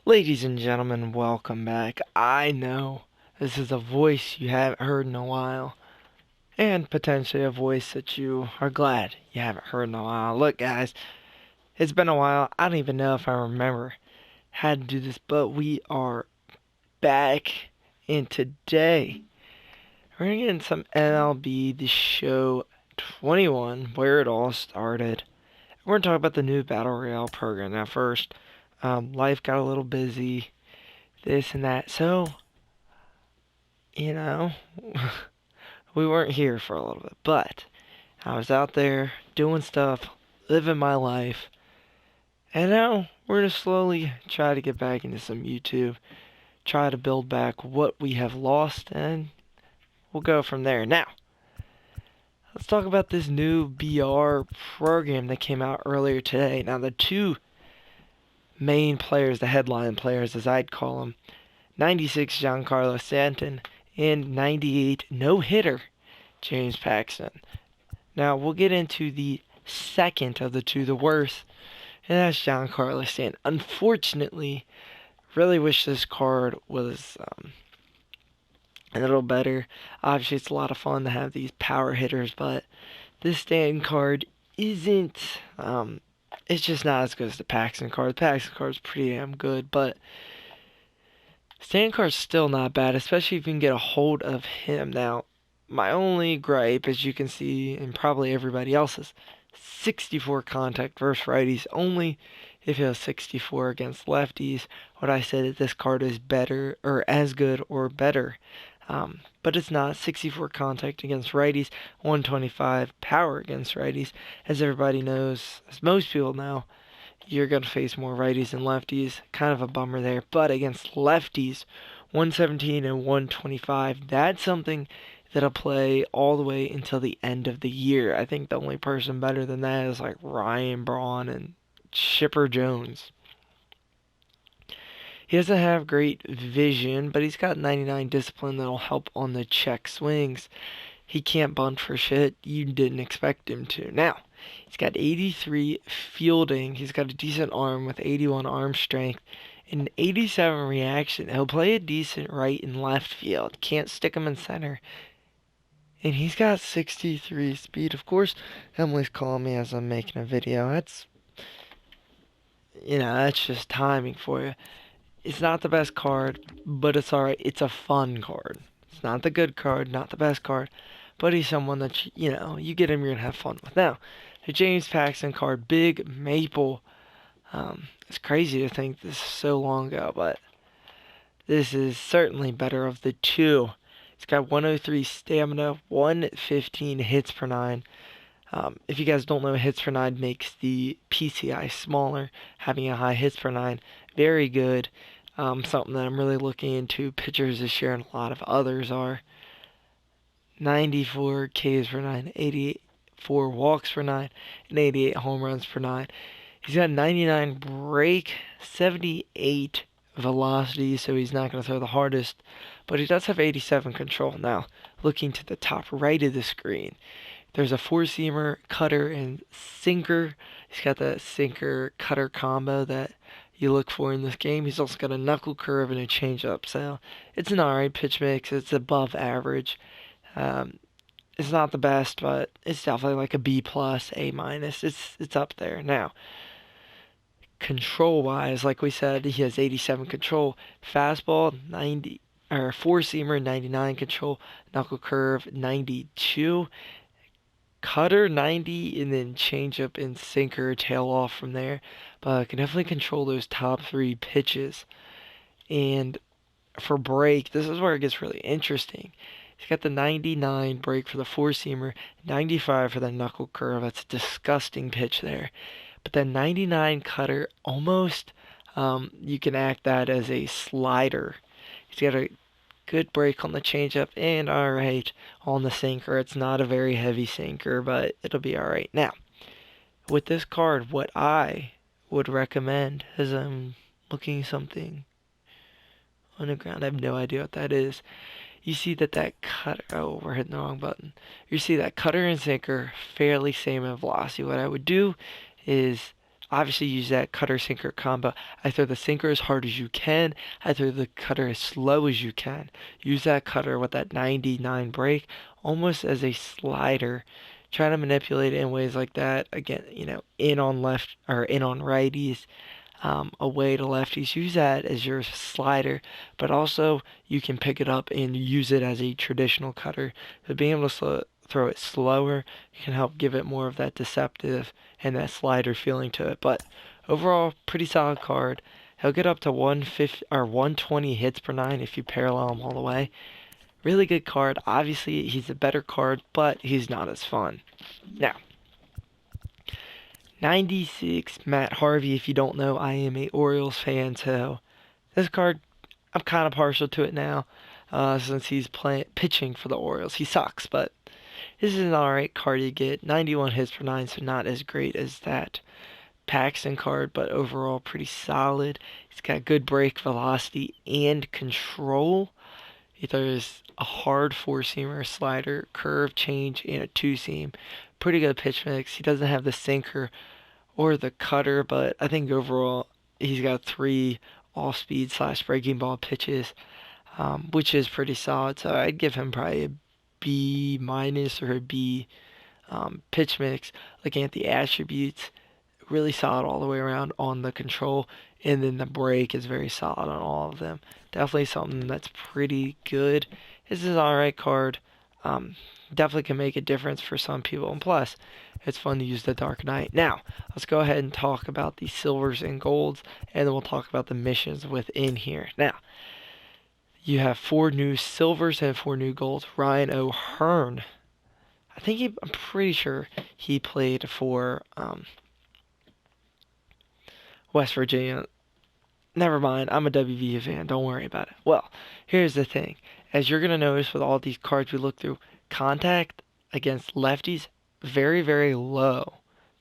Ladies and gentlemen, welcome back. I know this is a voice you haven't heard in a while, and potentially a voice that you are glad you haven't heard in a while. Look, guys, it's been a while. I don't even know if I remember how to do this, but we are back, and today we're gonna get in some MLB The Show 21, where it all started. We're gonna talk about the new Battle Royale program. Now, first, life got a little busy, this and that, so you know, we weren't here for a little bit, but I was out there doing stuff, living my life, and now we're gonna slowly try to get back into some YouTube, try to build back what we have lost, and we'll go from there. Now, let's talk about this new BR program that came out earlier today. Now, the two main players, the headline players as I'd call them, 96 Giancarlo Stanton and 98 no-hitter James Paxton. Now, we'll get into the second of the two, the worst, and that's Giancarlo Stanton. Unfortunately, really wish this card was a little better. Obviously, it's a lot of fun to have these power hitters, but this Stanton card isn't, it's just not as good as the Paxton card. The Paxton card is pretty damn good, but Stanton card's still not bad, especially if you can get a hold of him. Now, my only gripe, as you can see, and probably everybody else's, 64 contact versus righties. Only if he has 64 against lefties would I say that this card is better, or as good, or better. But it's not. 64 contact against righties, 125 power against righties. As everybody knows, as most people know, you're going to face more righties than lefties. Kind of a bummer there. But against lefties, 117 and 125, that's something that'll play all the way until the end of the year. I think the only person better than that is like Ryan Braun and Chipper Jones. He doesn't have great vision, but he's got 99 discipline that'll help on the check swings. He can't bunt for shit. You didn't expect him to. Now, he's got 83 fielding. He's got a decent arm with 81 arm strength and 87 reaction. He'll play a decent right and left field. Can't stick him in center. And he's got 63 speed. Of course, Emily's calling me as I'm making a video. That's just timing for you. It's not the best card, but it's alright. It's a fun card. It's not the good card, not the best card, but he's someone that, you get him, you're going to have fun with. Now, the James Paxton card, Big Maple. It's crazy to think this is so long ago, but this is certainly better of the two. He's got 103 stamina, 115 hits per 9. If you guys don't know, hits per 9 makes the PCI smaller. Having a high hits per 9, very good. Something that I'm really looking into. Pitchers this year and a lot of others are. 94 Ks per 9, 84 walks per 9, and 88 home runs per 9. He's got 99 break, 78 velocity, so he's not going to throw the hardest, but he does have 87 control. Now, looking to the top right of the screen, there's a four-seamer, cutter, and sinker. He's got that sinker-cutter combo that you look for in this game. He's also got a knuckle curve and a changeup, so it's an alright pitch mix. It's above average. It's not the best, but it's definitely like a B plus, A minus. It's up there. Now, control wise, like we said, he has 87 control. Fastball 90, or four seamer 99 control. Knuckle curve 92. Cutter 90, and then changeup and sinker tail off from there. But can definitely control those top three pitches. And for break, this is where it gets really interesting. He's got the 99 break for the four-seamer, 95 for the knuckle curve. That's a disgusting pitch there. But the 99 cutter, almost, you can act that as a slider. He's got a good break on the changeup and alright on the sinker. It's not a very heavy sinker, but it'll be alright. Now, with this card, what I would recommend is I'm looking something on the ground. I have no idea what that is. You see that cutter, oh, we're hitting the wrong button. You see that cutter and sinker fairly same in velocity. What I would do is Obviously, use that cutter-sinker combo. I throw the sinker as hard as you can. I throw the cutter as slow as you can. Use that cutter with that 99 break almost as a slider. Try to manipulate it in ways like that. Again, in on left or in on righties, away to lefties. Use that as your slider, but also you can pick it up and use it as a traditional cutter. So being able to throw it slower can help give it more of that deceptive and that slider feeling to it. But overall, pretty solid card. He'll get up to 150 or 120 hits per nine if you parallel him all the way. Really good card. Obviously, he's a better card, but he's not as fun. Now, 96, Matt Harvey. If you don't know, I am a Orioles fan, so this card, I'm kind of partial to it now, since he's pitching for the Orioles. He sucks, but this is an alright card to get. 91 hits per nine, so not as great as that Paxton card, but overall pretty solid. He's got good break velocity and control. He throws a hard four-seamer, slider, curve, change, and a two-seam. Pretty good pitch mix. He doesn't have the sinker or the cutter, but I think overall he's got 3 off-speed / breaking ball pitches, which is pretty solid. So I'd give him probably a B- or a B pitch mix. Looking at the attributes, really solid all the way around on the control, and then the break is very solid on all of them. Definitely something that's pretty good. This is an alright card. Definitely can make a difference for some people, and plus, it's fun to use the Dark Knight. Now, let's go ahead and talk about the silvers and golds, and then we'll talk about the missions within here. Now, you have 4 new silvers and 4 new golds. Ryan O'Hearn, I'm pretty sure he played for West Virginia. Never mind, I'm a WVU fan, don't worry about it. Well, here's the thing. As you're going to notice with all these cards we look through, contact against lefties, very, very low.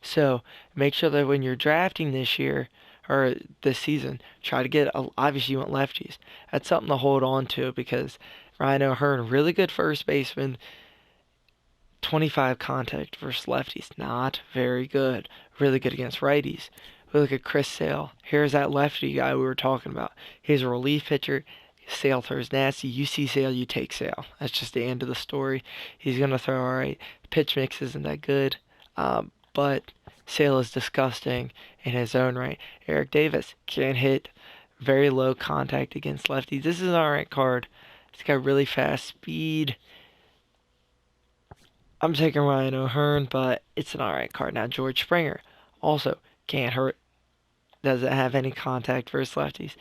So make sure that when you're drafting this year, or this season, try to get, obviously you want lefties. That's something to hold on to, because Ryan O'Hearn, really good first baseman, 25 contact versus lefties, not very good. Really good against righties. We look at Chris Sale. Here's that lefty guy we were talking about. He's a relief pitcher. Sale throws nasty. You see Sale, you take Sale. That's just the end of the story. He's going to throw alright. Pitch mix isn't that good. But Sale is disgusting in his own right. Eric Davis can't hit. Very low contact against lefties. This is an alright card. It's got really fast speed. I'm taking Ryan O'Hearn, but it's an alright card. Now, George Springer also can't hurt. Doesn't have any contact versus lefties.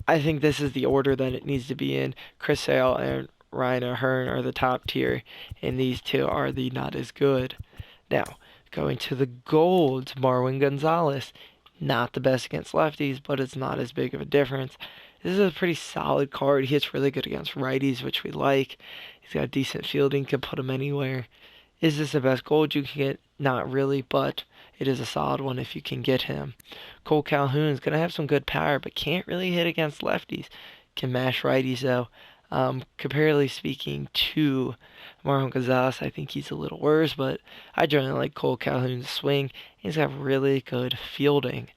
I think this is the order that it needs to be in. Chris Sale and Ryan O'Hearn are the top tier, and these two are the not as good. Now, going to the golds, Marwin Gonzalez. Not the best against lefties, but it's not as big of a difference. This is a pretty solid card. He hits really good against righties, which we like. He's got decent fielding, can put him anywhere. Is this the best gold you can get? Not really, but it is a solid one if you can get him. Cole Calhoun's going to have some good power, but can't really hit against lefties. Can mash righties, though. Comparatively speaking to Marwin Gonzalez, I think he's a little worse, but I generally like Cole Calhoun's swing. He's got really good fielding.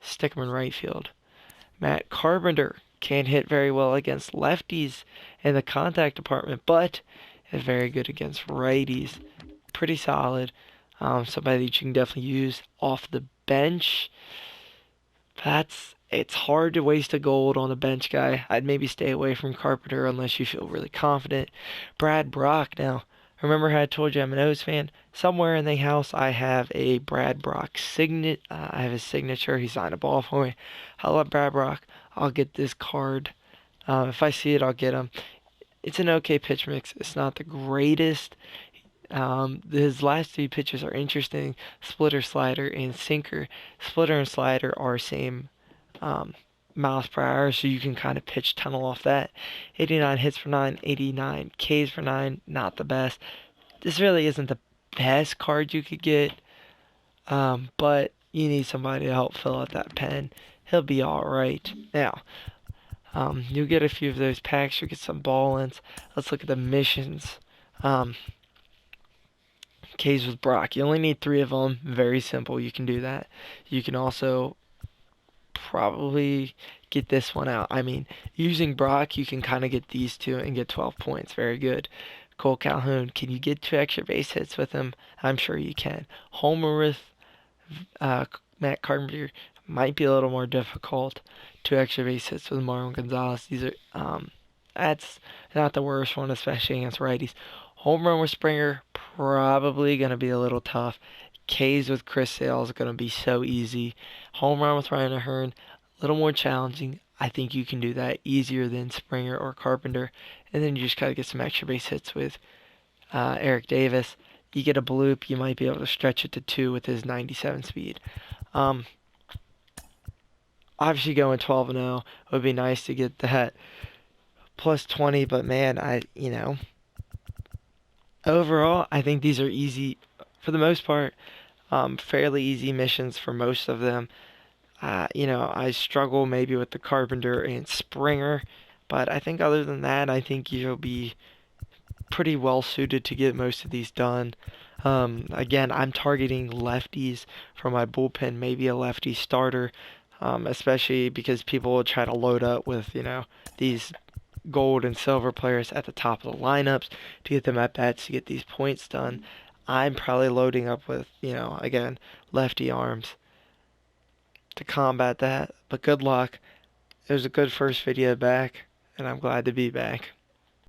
Stick him in right field. Matt Carpenter can't hit very well against lefties in the contact department, but is very good against righties. Pretty solid. Somebody that you can definitely use off the bench. It's hard to waste a gold on a bench guy. I'd maybe stay away from Carpenter unless you feel really confident. Brad Brock. Now, remember how I told you I'm an O's fan? Somewhere in the house I have a Brad Brock signet. I have his signature. He signed a ball for me. I love Brad Brock. I'll get this card. If I see it, I'll get him. It's an okay pitch mix. It's not the greatest. His last 3 pitches are interesting. Splitter, slider, and sinker. Splitter and slider are same miles per hour, so you can kind of pitch tunnel off that. 89 hits per 9, 89 Ks per 9, not the best. This really isn't the best card you could get, but you need somebody to help fill out that pen. He'll be alright. Now, you'll get a few of those packs, you'll get some ball-ins. Let's look at the missions. K's with Brock. You only need 3 of them. Very simple. You can do that. You can also probably get this one out. I mean, using Brock, you can kind of get these two and get 12 points. Very good. Cole Calhoun, can you get 2 extra base hits with him? I'm sure you can. Homer with uh, Matt Carpenter might be a little more difficult. 2 extra base hits with Marwin Gonzalez. These are that's not the worst one, especially against righties. Home run with Springer, probably gonna be a little tough. K's with Chris Sale is gonna be so easy. Home run with Ryan Ahern, a little more challenging. I think you can do that easier than Springer or Carpenter. And then you just gotta get some extra base hits with Eric Davis. You get a bloop, you might be able to stretch it to 2 with his 97 speed. Obviously going 12-0 would be nice to get that plus 20, but man, overall, I think these are easy for the most part. Fairly easy missions for most of them. I struggle maybe with the Carpenter and Springer, but I think other than that, I think you'll be pretty well suited to get most of these done. Again, I'm targeting lefties for my bullpen, maybe a lefty starter, especially because people will try to load up with, these gold and silver players at the top of the lineups to get them at bats to get these points done. I'm probably loading up with, again, lefty arms to combat that. But good luck. It was a good first video back, and I'm glad to be back.